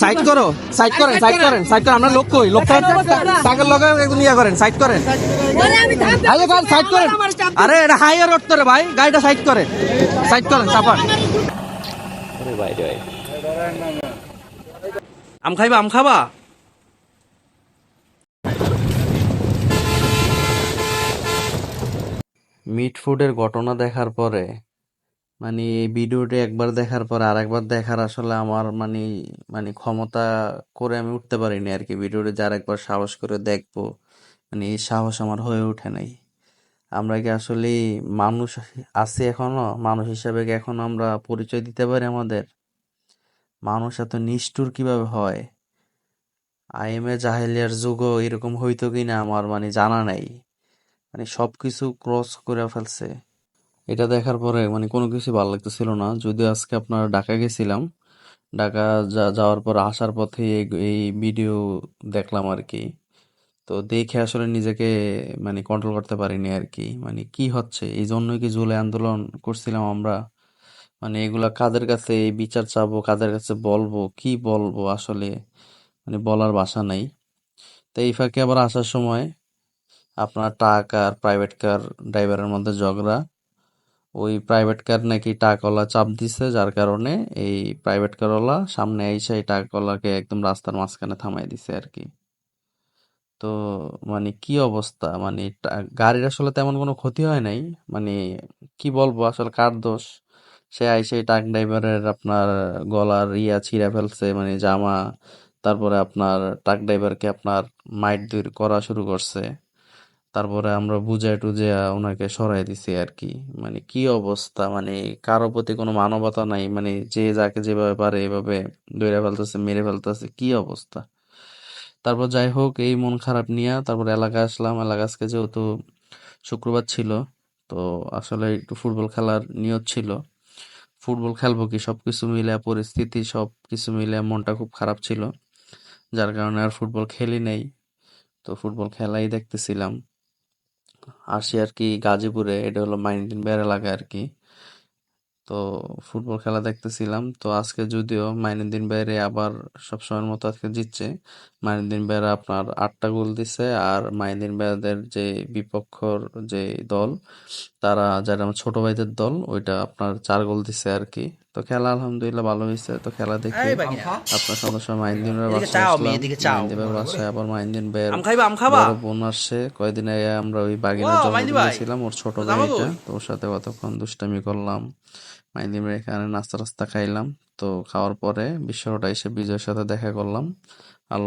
Side করো, side করেন, side করেন, সাইড করেন। আমরা লোক কই? লোকটা সাইকেল লগা একদম ইয়া করেন, সাইড করেন। আরে গাড়ি সাইড করেন। আরে এটা হাইওয়ে রোড তো রে ভাই, গাড়িটা সাইড করেন, সাইড করেন চাপান। আরে ভাই রে ভাই, আম খাইবা, আম খাবা? মিট ফুডের ঘটনা দেখার পরে মানে এই ভিডিওটি একবার দেখার পরে আরেকবার দেখার আসলে আমার মানে মানে ক্ষমতা করে আমি উঠতে পারিনি আর কি। ভিডিওটি যার একবার সাহস করে দেখবো, মানে এই সাহস আমার হয়ে ওঠে নাই। আমরা কি আসলে মানুষ আছি এখনো? মানুষ হিসাবে কি এখন আমরা পরিচয় দিতে পারি আমাদের? মানুষ এত নিষ্ঠুর কিভাবে হয়? আইএমএ জাহেলিয়ার যুগও এরকম হইতো কিনা আমার মানে জানা নাই। মানে সবকিছু ক্রস করে ফেলছে। এটা দেখার পরে মানে কোনো কিছু ভালো লাগতেছিল না। যদিও আজকে আপনার ঢাকা গেছিলাম, ঢাকা যাওয়ার পর আসার পথে এই ভিডিও দেখলাম আর কি। তো দেখে আসলে নিজেকে মানে কন্ট্রোল করতে পারিনি আর কি। মানে কি হচ্ছে, এই জন্যই কি জুলাই আন্দোলন করছিলাম আমরা? মানে এগুলা কাদের কাছে এই বিচার চাবো, কাদের কাছে বলবো, কি বলবো আসলে মানে বলার ভাষা নাই। তো এই ফাঁকে আবার আসার সময় আপনার ট্রাক আর প্রাইভেট কার ড্রাইভারের মধ্যে ঝগড়া। ওই প্রাইভেট কার নাকি ট্রাকওয়ালা চাপ দিছে, যার কারণে এই প্রাইভেট কারওয়ালা সামনে এসে এই ট্রাকওয়ালাকে একদম রাস্তার মাঝখানে থামাই দিছে আর কি। তো মানে কি অবস্থা, মানে গাড়ির আসলে তেমন কোনো ক্ষতি হয় নাই। মানে কি বলবো আসলে কার দোষ? সে আইসে ট্রাক ড্রাইভারের আপনার গলার ইয়া ছিঁড়ে ফেলছে, মানে জামা। তারপরে আপনার ট্রাক ড্রাইভারকে আপনার মাইট করা শুরু করছে। তারপরে আমরা বুঝায় টুজায়া ওনাকে সরাই দিছি আর কি। মানে কি অবস্থা, মানে কারো প্রতি কোনো মানবতা নাই, মানে যে যাকে যেভাবে পারে এভাবে ধইরা ফেলতেছে, মেরে ফেলতেছে, কি অবস্থা। তারপর যাই হোক, এই মন খারাপ নিয়ে তারপর এলাকায় আসলাম। এলাকা আজকে যেহেতু শুক্রবার ছিল, তো আসলে একটু ফুটবল খেলার নিয়ত ছিল। ফুটবল খেলবো কি, সবকিছু মিলে পরিস্থিতি সবকিছু মিলে মনটা খুব খারাপ ছিল, যার কারণে আর ফুটবল খেলি নাই। তো ফুটবল খেলাই দেখতেছিলাম। আসি আর কি গাজীপুরে, এটা হলো মাইনদিন বেড় এলাকা আর কি। তো ফুটবল খেলা দেখতেছিলাম। তো আজকে যদিও মাইনুদ্দিন ভাইরে আবার সবসময়ের মতো আজকে জিতছে। মাইনুদ্দিন ভাইরা আপনার 8টা গোল দিছে, আর মাইনুদ্দিন ভাইদের যে বিপক্ষর যে দল, তারা যারা আমার ছোট ভাইদের দল, ওইটা আপনার 4 গোল দিছে আর কি। তো খেলা আলহামদুলিল্লাহ ভালো হয়েছে। তো খেলা দেখে আপনার সদস্য মাইনুদ্দিন ভাইয়ের বাসায় আসলাম। মাইনুদ্দিন ভাইয়ের বাসায় আবার মাইনুদ্দিন ভাইয়ের বড় বোন আসছে। কয়েকদিন আগে আমরা ওই বাগিনার জন্মদিন গেছিলাম, ওর ছোট ভাই এটা। তো ওর সাথে কতক্ষণ দুষ্টামি করলাম। মাইদিনের এখানে নাস্তা টাস্তা খাইলাম। তো খাওয়ার পরে বিশ্বরোডে এসে বিজয়ের সাথে দেখা করলাম। আল্লাহ